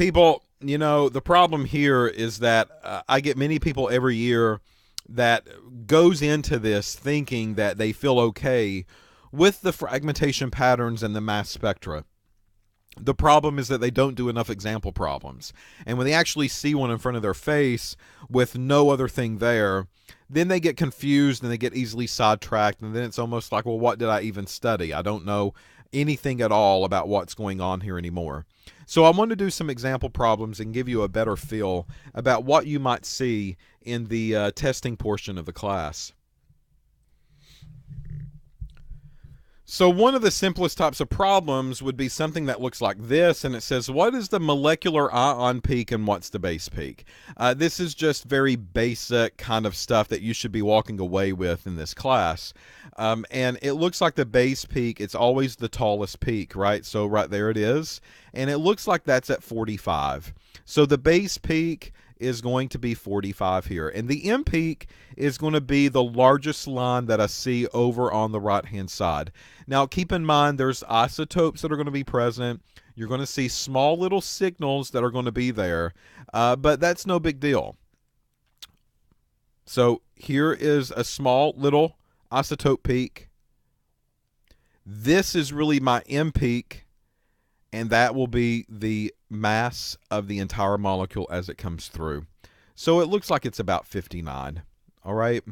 People, the problem here is that I get many people every year that goes into this thinking that they feel okay with the fragmentation patterns and the mass spectra. The problem is that they don't do enough example problems. And when they actually see one in front of their face with no other thing there, then they get confused and they get easily sidetracked. And then it's almost like, well, what did I even study? I don't know anything at all about what's going on here anymore. So I want to do some example problems and give you a better feel about what you might see in the testing portion of the class. So one of the simplest types of problems would be something that looks like this, and it says, what is the molecular ion peak and what's the base peak? This is just very basic kind of stuff that you should be walking away with in this class. And it looks like the base peak, it's always the tallest peak, right? So right there it is. And it looks like that's at 45. So the base peak is going to be 45 here. And the M peak is going to be the largest line that I see over on the right-hand side. Now, keep in mind, there's isotopes that are going to be present. You're going to see small little signals that are going to be there, but that's no big deal. So here is a small little isotope peak. This is really my M peak, and that will be the mass of the entire molecule as it comes through. So it looks like it's about 59. All right.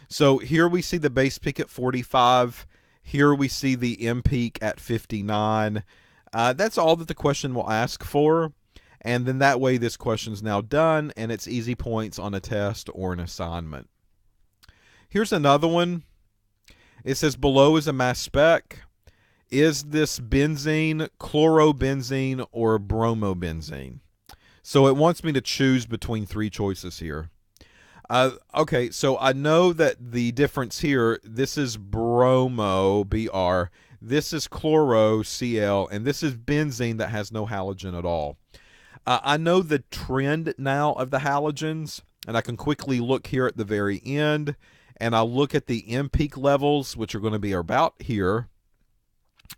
So here we see the base peak at 45. Here we see the M peak at 59. That's all that the question will ask for. And then that way this question's now done, and it's easy points on a test or an assignment. Here's another one. It says below is a mass spec. Is this benzene, chlorobenzene, or bromobenzene? So it wants me to choose between three choices here. Okay, so I know that the difference here, this is bromo, Br, this is chloro, Cl, and this is benzene that has no halogen at all. I know the trend now of the halogens, and I can quickly look here at the very end, and I'll look at the M peak levels, which are going to be about here,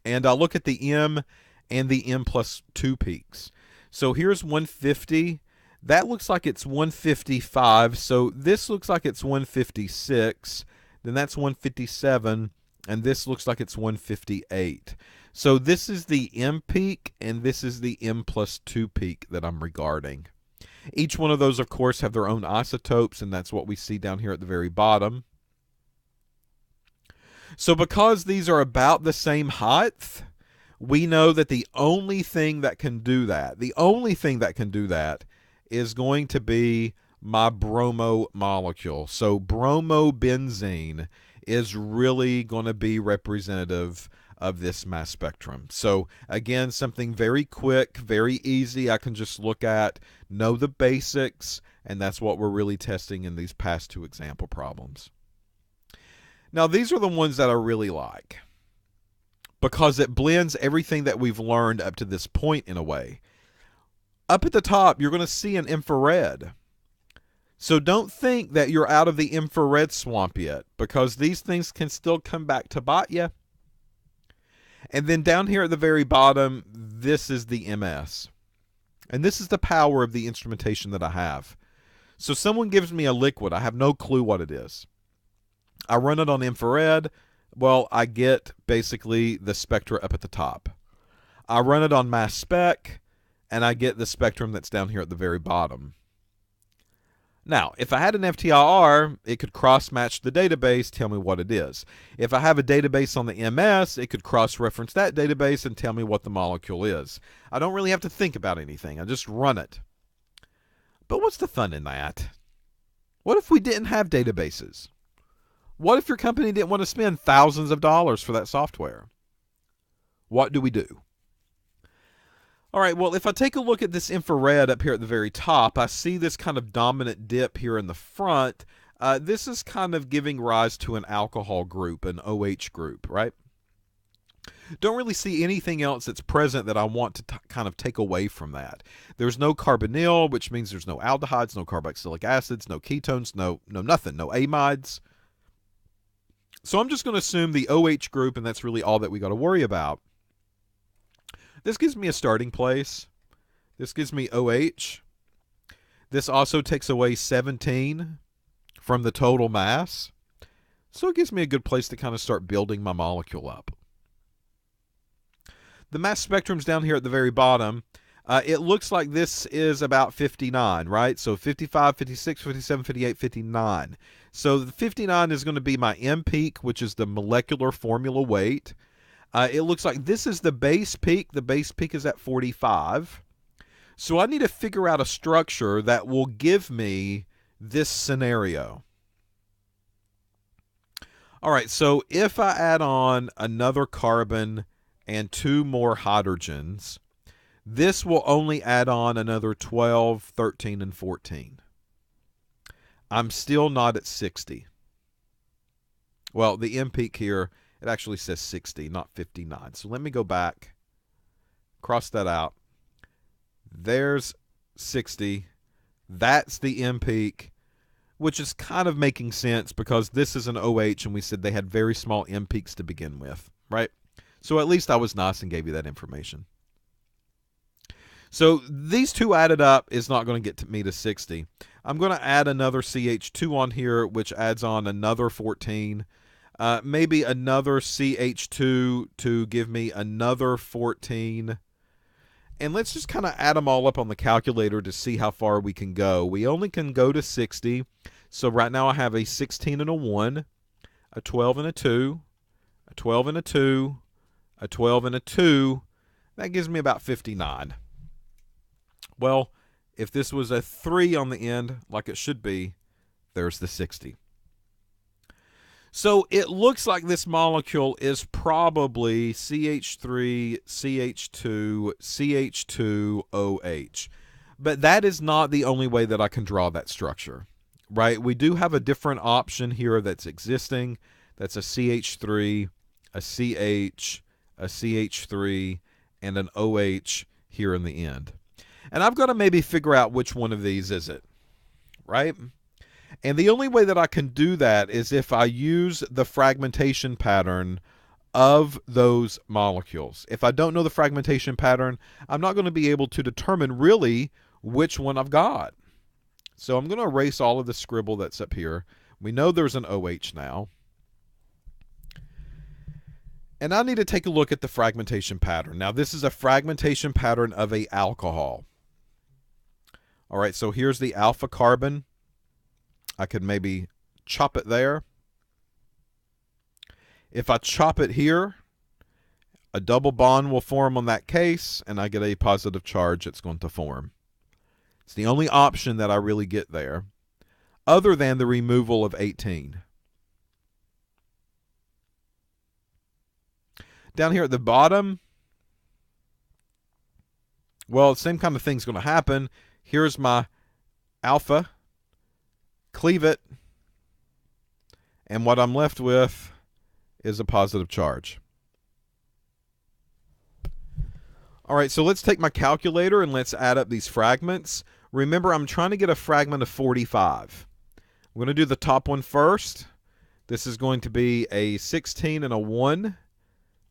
and I'll look at the M and the M plus 2 peaks. So here's 150. That looks like it's 155. So this looks like it's 156. Then that's 157. And this looks like it's 158. So this is the M peak, and this is the M plus 2 peak that I'm regarding. Each one of those, of course, have their own isotopes, and that's what we see down here at the very bottom. So because these are about the same height, we know that the only thing that can do that, is going to be my bromo molecule. So bromobenzene is really going to be representative of this mass spectrum. So again, something very quick, very easy. I can just look at, know the basics, and that's what we're really testing in these past two example problems. Now, these are the ones that I really like because it blends everything that we've learned up to this point in a way. Up at the top, you're going to see an infrared. So don't think that you're out of the infrared swamp yet, because these things can still come back to bite you. And then down here at the very bottom, this is the MS. And this is the power of the instrumentation that I have. So someone gives me a liquid. I have no clue what it is. I run it on infrared. Well, I get basically the spectra up at the top. I run it on mass spec, and I get the spectrum that's down here at the very bottom. Now, if I had an FTIR, it could cross-match the database, tell me what it is. If I have a database on the MS, it could cross-reference that database and tell me what the molecule is. I don't really have to think about anything. I just run it. But what's the fun in that? What if we didn't have databases? What if your company didn't want to spend thousands of dollars for that software? What do we do? All right, well, if I take a look at this infrared up here at the very top, I see this kind of dominant dip here in the front. This is kind of giving rise to an alcohol group, an OH group, right? Don't really see anything else that's present that I want to kind of take away from that. There's no carbonyl, which means there's no aldehydes, no carboxylic acids, no ketones, no nothing, no amides. So I'm just going to assume the OH group, and that's really all that we got to worry about. This gives me a starting place. This gives me OH. This also takes away 17 from the total mass. So it gives me a good place to kind of start building my molecule up. The mass spectrum's down here at the very bottom. It looks like this is about 59, right? So 55, 56, 57, 58, 59. So the 59 is going to be my M peak, which is the molecular formula weight. It looks like this is the base peak. The base peak is at 45. So I need to figure out a structure that will give me this scenario. All right, so if I add on another carbon and 2 more hydrogens, this will only add on another 12, 13, and 14. I'm still not at 60. Well, the M peak here, it actually says 60, not 59. So let me go back, cross that out. There's 60. That's the M peak, which is kind of making sense because this is an OH and we said they had very small M peaks to begin with, right? So at least I was nice and gave you that information. So these two added up is not going to get me to 60. I'm going to add another CH2 on here, which adds on another 14. Maybe another CH2 to give me another 14. And let's just kind of add them all up on the calculator to see how far we can go. We only can go to 60. So right now I have a 16 and a 1, a 12 and a 2, a 12 and a 2, a 12 and a 2. That gives me about 59. Well, if this was a 3 on the end, like it should be, there's the 60. So it looks like this molecule is probably CH3, CH2, CH2, OH. But that is not the only way that I can draw that structure, right? We do have a different option here that's existing. That's a CH3, a CH, a CH3, and an OH here in the end. And I've got to maybe figure out which one of these is it, right? And the only way that I can do that is if I use the fragmentation pattern of those molecules. If I don't know the fragmentation pattern, I'm not going to be able to determine really which one I've got. So I'm going to erase all of the scribble that's up here. We know there's an OH now. And I need to take a look at the fragmentation pattern. Now this is a fragmentation pattern of an alcohol. All right, so here's the alpha carbon. I could maybe chop it there. If I chop it here, a double bond will form on that case, and I get a positive charge that's going to form. It's the only option that I really get there, other than the removal of 18. Down here at the bottom, well, the same kind of thing's going to happen. Here's my alpha. Cleave it, and what I'm left with is a positive charge. All right, so let's take my calculator and let's add up these fragments. Remember, I'm trying to get a fragment of 45. I'm going to do the top one first. This is going to be a 16 and a 1,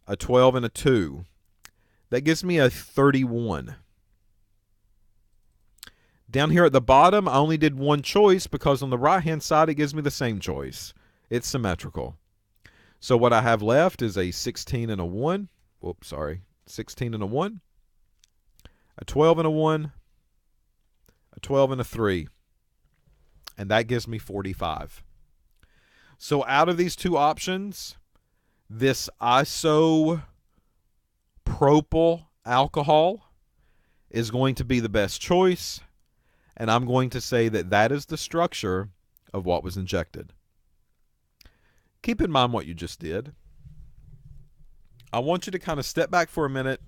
a 12 and a 2. That gives me a 31. Down here at the bottom, I only did one choice because on the right-hand side, it gives me the same choice. It's symmetrical. So what I have left is a 16 and a 1. Whoops, sorry. 16 and a 1. A 12 and a 1. A 12 and a 3. And that gives me 45. So out of these two options, this isopropyl alcohol is going to be the best choice. And I'm going to say that that is the structure of what was injected. Keep in mind what you just did. I want you to kind of step back for a minute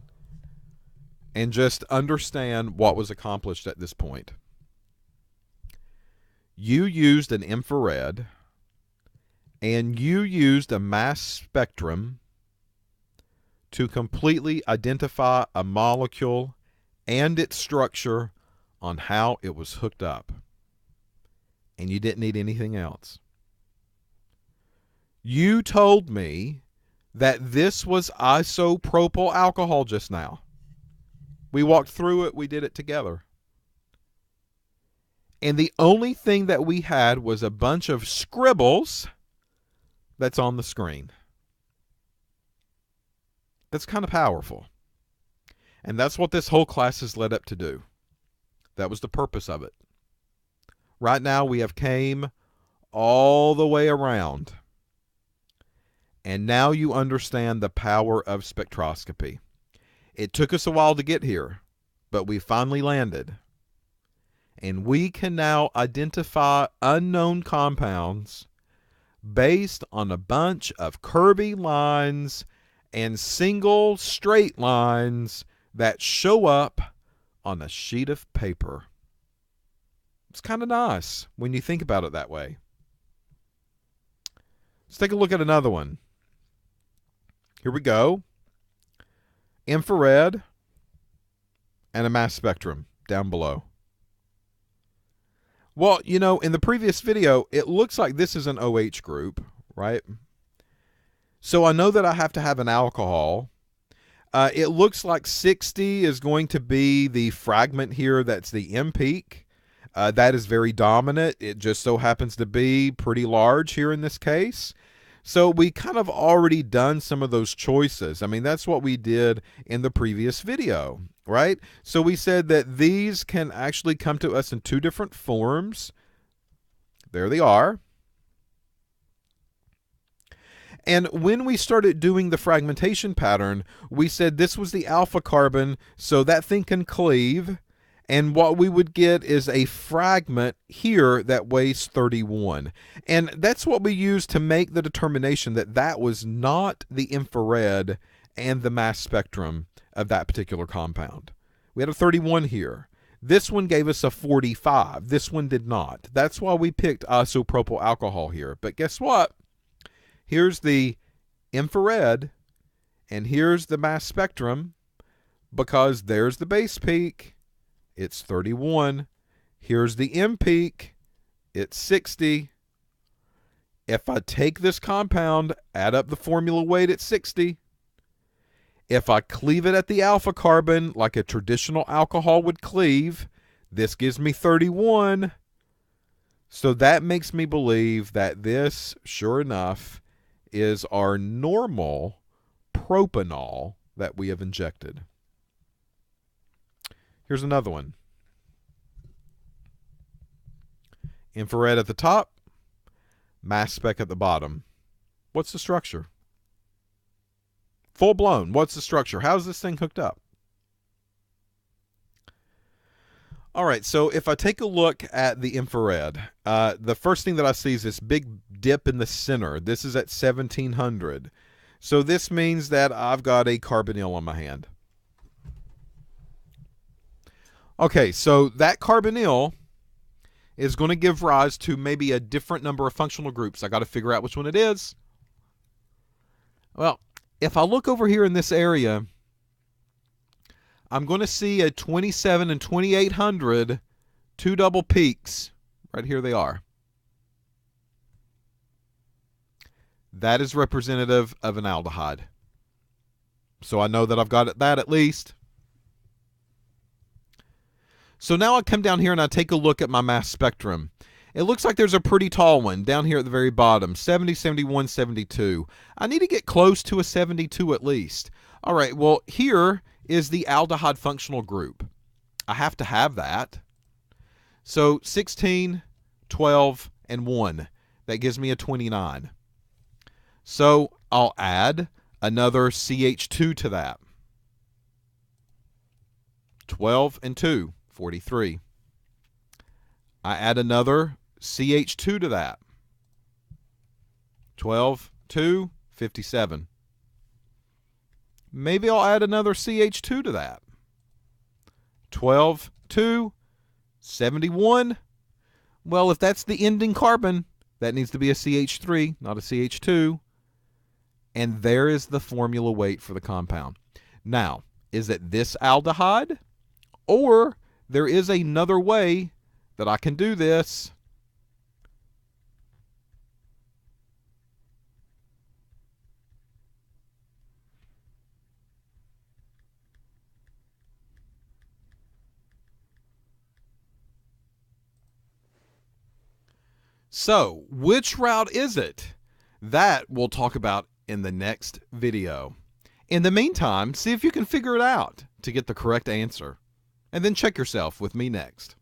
and just understand what was accomplished at this point. You used an infrared and you used a mass spectrum to completely identify a molecule and its structure on how it was hooked up. And you didn't need anything else. You told me that this was isopropyl alcohol just now. We walked through it. We did it together. And the only thing that we had was a bunch of scribbles that's on the screen. That's kind of powerful. And that's what this whole class is led up to do. That was the purpose of it. Right now we have came all the way around. And now you understand the power of spectroscopy. It took us a while to get here, but we finally landed. And we can now identify unknown compounds based on a bunch of curvy lines and single straight lines that show up on a sheet of paper. It's kind of nice when you think about it that way. Let's take a look at another one. Here we go. Infrared and a mass spectrum down below. Well, you know, in the previous video, it looks like this is an OH group, right? So I know that I have to have an alcohol. It looks like 60 is going to be the fragment here that's the M peak. That is very dominant. It just so happens to be pretty large here in this case. So we kind of already done some of those choices. I mean, that's what we did in the previous video, right? So we said that these can actually come to us in two different forms. There they are. And when we started doing the fragmentation pattern, we said this was the alpha carbon, so that thing can cleave. And what we would get is a fragment here that weighs 31. And that's what we used to make the determination that that was not the infrared and the mass spectrum of that particular compound. We had a 31 here. This one gave us a 45. This one did not. That's why we picked isopropyl alcohol here. But guess what? Here's the infrared and here's the mass spectrum, because there's the base peak. It's 31. Here's the M peak. It's 60. If I take this compound, add up the formula weight at 60. If I cleave it at the alpha carbon like a traditional alcohol would cleave, this gives me 31. So that makes me believe that this, sure enough, is our normal propanol that we have injected. Here's another one. Infrared at the top, mass spec at the bottom. What's the structure? Full blown. What's the structure? How's this thing hooked up? All right, so if I take a look at the infrared, the first thing that I see is this big dip in the center. This is at 1700. So this means that I've got a carbonyl on my hand. Okay, so that carbonyl is going to give rise to maybe a different number of functional groups. I got to figure out which one it is. Well, if I look over here in this area, I'm going to see a 27 and 2800, two double peaks. Right here they are. That is representative of an aldehyde. So I know that I've got that at least. So now I come down here and I take a look at my mass spectrum. It looks like there's a pretty tall one down here at the very bottom, 70, 71, 72. I need to get close to a 72 at least. All right, well, here is the aldehyde functional group. I have to have that. So 16, 12, and 1. That gives me a 29. So I'll add another CH2 to that. 12 and 2. 43. I add another CH2 to that. 12, 2, 57. Maybe I'll add another CH2 to that. 12, 2, 71. Well, if that's the ending carbon, that needs to be a CH3, not a CH2. And there is the formula weight for the compound. Now, is it this aldehyde? Or there is another way that I can do this. So, which route is it? That we'll talk about in the next video. In the meantime, see if you can figure it out to get the correct answer. And then check yourself with me next.